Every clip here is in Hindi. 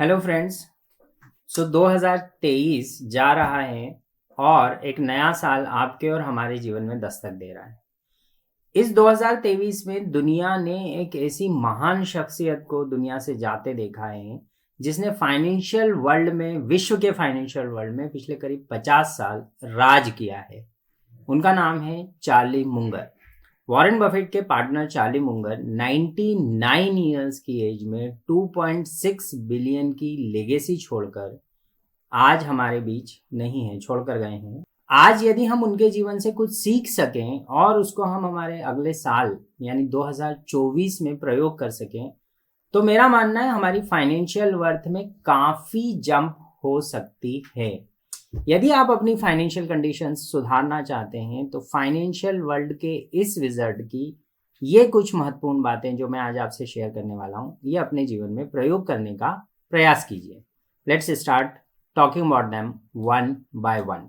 Hello friends. 2023 जा रहा है और एक नया साल आपके और हमारे जीवन में दस्तक दे रहा है। इस 2023 में दुनिया ने एक ऐसी महान शख्सियत को दुनिया से जाते देखा है जिसने फाइनेंशियल वर्ल्ड में, विश्व के फाइनेंशियल वर्ल्ड में पिछले करीब 50 साल राज किया है। उनका नाम है चार्ली मुंगर। वॉरेन बफेट के पार्टनर चार्ली मुंगर 99 ईयर्स की एज में 2.6 बिलियन की लेगेसी छोड़कर आज हमारे बीच नहीं है, छोड़कर गए हैं। आज यदि हम उनके जीवन से कुछ सीख सकें और उसको हम हमारे अगले साल यानी 2024 में प्रयोग कर सकें तो मेरा मानना है हमारी फाइनेंशियल वर्थ में काफ़ी जंप हो सकती है। यदि आप अपनी फाइनेंशियल कंडीशंस सुधारना चाहते हैं तो फाइनेंशियल वर्ल्ड के इस विजर्ड की ये कुछ महत्वपूर्ण बातें जो मैं आज आपसे शेयर करने वाला हूँ, ये अपने जीवन में प्रयोग करने का प्रयास कीजिए। Let's start talking about them one by one.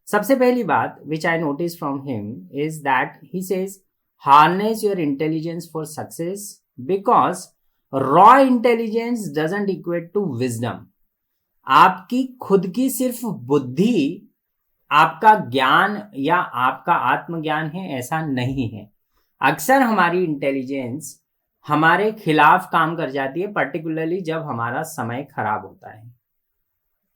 सबसे पहली बात which I notice from him is that he says harness your intelligence for success because raw intelligence doesn't equate to wisdom. आपकी खुद की सिर्फ बुद्धि आपका ज्ञान या आपका आत्मज्ञान है, ऐसा नहीं है। अक्सर हमारी इंटेलिजेंस हमारे खिलाफ काम कर जाती है, पर्टिकुलरली जब हमारा समय खराब होता है।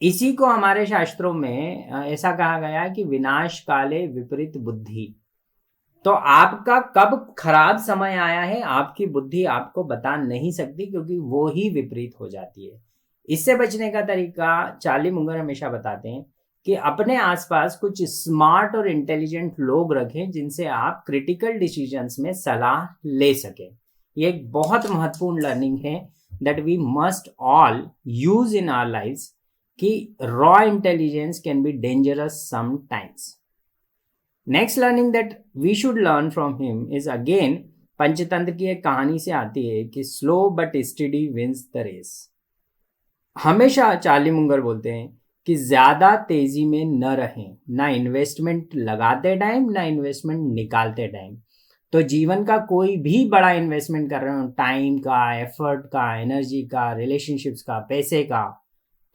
इसी को हमारे शास्त्रों में ऐसा कहा गया है कि विनाश काले विपरीत बुद्धि। तो आपका कब खराब समय आया है आपकी बुद्धि आपको बता नहीं सकती, क्योंकि वो ही विपरीत हो जाती है। इससे बचने का तरीका चार्ली मुंगर हमेशा बताते हैं कि अपने आसपास कुछ स्मार्ट और इंटेलिजेंट लोग रखें जिनसे आप क्रिटिकल डिसीजंस में सलाह ले सकें। ये एक बहुत महत्वपूर्ण लर्निंग है that we must all use in our lives कि raw intelligence can be dangerous sometimes. Next learning that we should learn from him is again Panchatantra की एक कहानी से आती है कि slow but steady wins the race. हमेशा चार्ली मुंगर बोलते हैं कि ज़्यादा तेज़ी में न रहें, ना इन्वेस्टमेंट लगाते टाइम ना इन्वेस्टमेंट निकालते टाइम। तो जीवन का कोई भी बड़ा इन्वेस्टमेंट कर रहे हो, टाइम का, एफर्ट का, एनर्जी का, रिलेशनशिप्स का, पैसे का,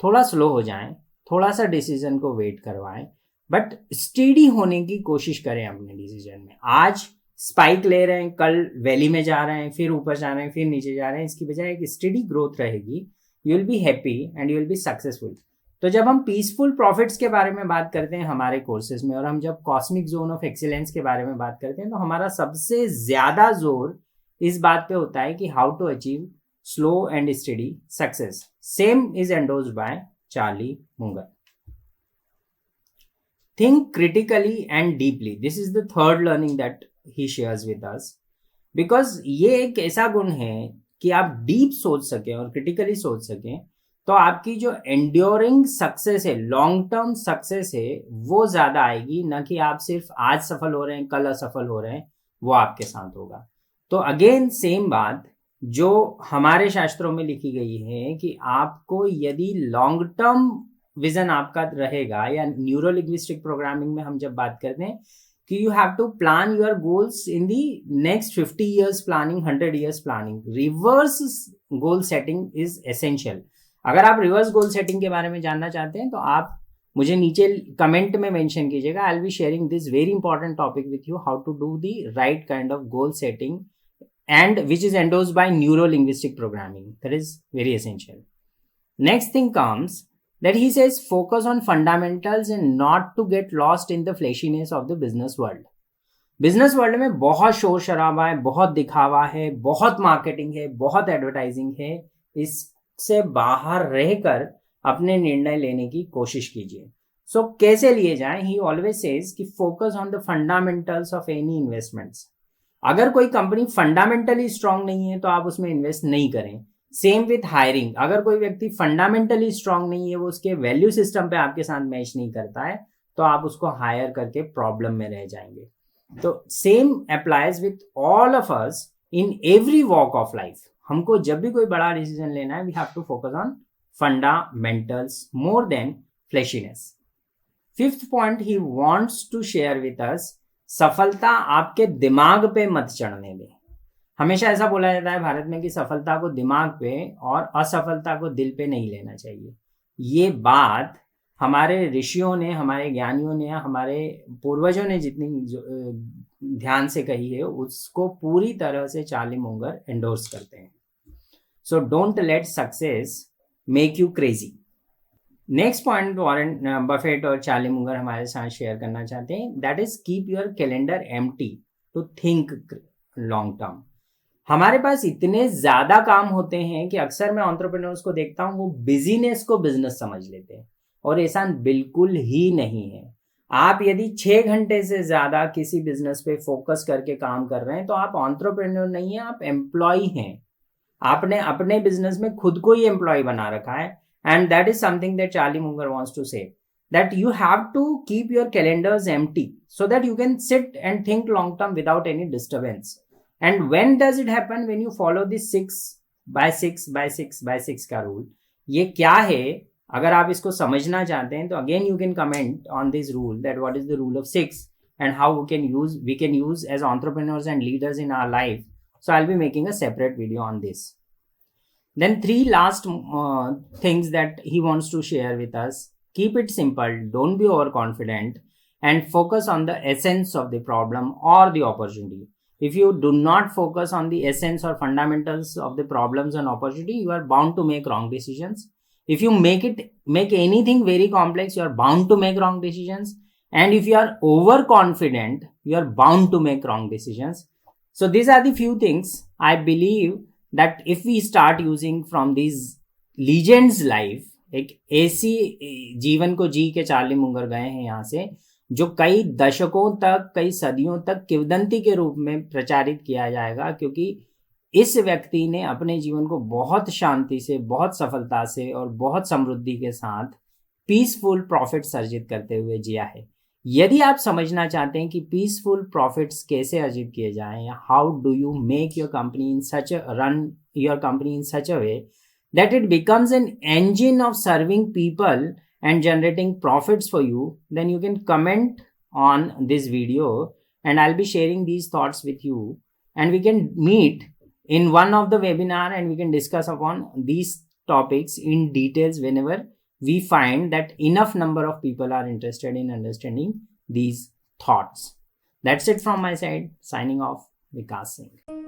थोड़ा स्लो हो जाएं, थोड़ा सा डिसीजन को वेट करवाएं, बट स्टेडी होने की कोशिश करें अपने डिसीजन में। आज स्पाइक ले रहे हैं, कल वैली में जा रहे हैं, फिर ऊपर जा रहे हैं, फिर नीचे जा रहे हैं, इसकी बजाय एक स्टेडी ग्रोथ रहेगी। You will be happy and you will be successful. तो जब हम पीसफुल प्रॉफिट्स के बारे में बात करते हैं हमारे कोर्सेज में, और हम जब कॉस्मिक जोन ऑफ एक्सीलेंस के बारे में बात करते हैं, तो हमारा सबसे ज्यादा जोर इस बात पे होता है कि how to achieve slow and study success. Same is endorsed by Charlie Munger. Think critically and deeply, this is the third learning that he shares with us, because ये एक ऐसा गुण है कि आप डीप सोच सकें और क्रिटिकली सोच सकें तो आपकी जो एंड्योरिंग सक्सेस है, लॉन्ग टर्म सक्सेस है, वो ज़्यादा आएगी, ना कि आप सिर्फ आज सफल हो रहे हैं कल असफल हो रहे हैं, वो आपके साथ होगा। तो अगेन सेम बात जो हमारे शास्त्रों में लिखी गई है कि आपको यदि लॉन्ग टर्म विजन आपका रहेगा, या न्यूरो लिंग्विस्टिक प्रोग्रामिंग में हम जब बात करते हैं कि you have to plan your goals in the next 50 years planning, 100 years planning. Reverse goal setting is essential. अगर आप रिवर्स गोल सेटिंग के बारे में जानना चाहते हैं तो आप मुझे नीचे कमेंट में मेंशन कीजिएगा। I will be sharing this very important topic with you, how to do the right kind of goal setting, and which is endorsed by neuro linguistic programming. That is very essential. Next thing comes that he says focus on fundamentals and not to get lost in the flashiness of the business world. Business world में बहुत शोर शराबा है, बहुत दिखावा है, बहुत मार्केटिंग है, बहुत एडवर्टाइजिंग है। इससे बाहर रहकर अपने निर्णय लेने की कोशिश कीजिए। सो कैसे लिए जाएं? ही ऑलवेज सेज कि focus on the fundamentals of any investments. अगर कोई कंपनी फंडामेंटली स्ट्रांग नहीं है तो आप उसमें इन्वेस्ट नहीं करें। सेम विथ हायरिंग, अगर कोई व्यक्ति फंडामेंटली स्ट्रांग नहीं है, वो उसके वैल्यू सिस्टम पे आपके साथ मैच नहीं करता है, तो आप उसको हायर करके प्रॉब्लम में रह जाएंगे। तो same applies with all of us in every walk of life. हमको जब भी कोई बड़ा डिसीजन लेना है, we have to focus on fundamentals more than flashiness. Fifth point he wants to share with us, सफलता आपके दिमाग पे मत चढ़ने दें। हमेशा ऐसा बोला जाता है भारत में कि सफलता को दिमाग पे और असफलता को दिल पे नहीं लेना चाहिए। ये बात हमारे ऋषियों ने, हमारे ज्ञानियों ने, हमारे पूर्वजों ने जितनी ध्यान से कही है उसको पूरी तरह से चार्ली मुंगर एंडोर्स करते हैं। So don't let success make you crazy. Next point Warren Buffett और चार्ली मुंगर हमारे साथ शेयर करना चाहते हैं, that is keep your calendar empty to think long term. हमारे पास इतने ज्यादा काम होते हैं कि अक्सर मैं एंटरप्रेन्योर्स को देखता हूं वो बिजीनेस को बिजनेस समझ लेते हैं, और ऐसा बिल्कुल ही नहीं है। आप यदि 6 घंटे से ज्यादा किसी बिजनेस पे फोकस करके काम कर रहे हैं तो आप एंटरप्रेन्योर नहीं है, आप एम्प्लॉय हैं। आपने अपने बिजनेस में खुद को ही एम्प्लॉय बना रखा है। And that is something that Charlie Munger wants to say, that you have to keep your calendars empty so that you can sit and think long term without any disturbance. And when does it happen? When you follow this 6 by 6 by 6 by 6 का रूल। ये क्या है? अगर आप इसको समझना चाहते हैं तो again you can comment on this rule, that what is the rule of 6 and how we can use as entrepreneurs and leaders in our life. So I'll be making a separate video on this. Then 3 last things that he wants to share with us. Keep it simple, don't be overconfident, and focus on the essence of the problem or the opportunity. If you do not focus on the essence or fundamentals of the problems and opportunity, you are bound to make wrong decisions. If you make anything very complex, you are bound to make wrong decisions. And if you are overconfident, you are bound to make wrong decisions. So these are the few things I believe that if we start using from these legends life, एक ऐसी जीवन को जी के चार्ली मुंगर गए हैं यहाँ से, जो कई दशकों तक, कई सदियों तक किंवदंती के रूप में प्रचारित किया जाएगा, क्योंकि इस व्यक्ति ने अपने जीवन को बहुत शांति से, बहुत सफलता से और बहुत समृद्धि के साथ पीसफुल प्रॉफिट सर्जित करते हुए जिया है। यदि आप समझना चाहते हैं कि पीसफुल प्रॉफिट्स कैसे अर्जित किए जाएं, या how do you make your company in such run your company in such a way that it becomes an engine of serving people and generating profits for you, then you can comment on this video and I'll be sharing these thoughts with you, and we can meet in one of the webinar and we can discuss upon these topics in details whenever we find that enough number of people are interested in understanding these thoughts. That's it from my side. Signing off, Vikas Singh.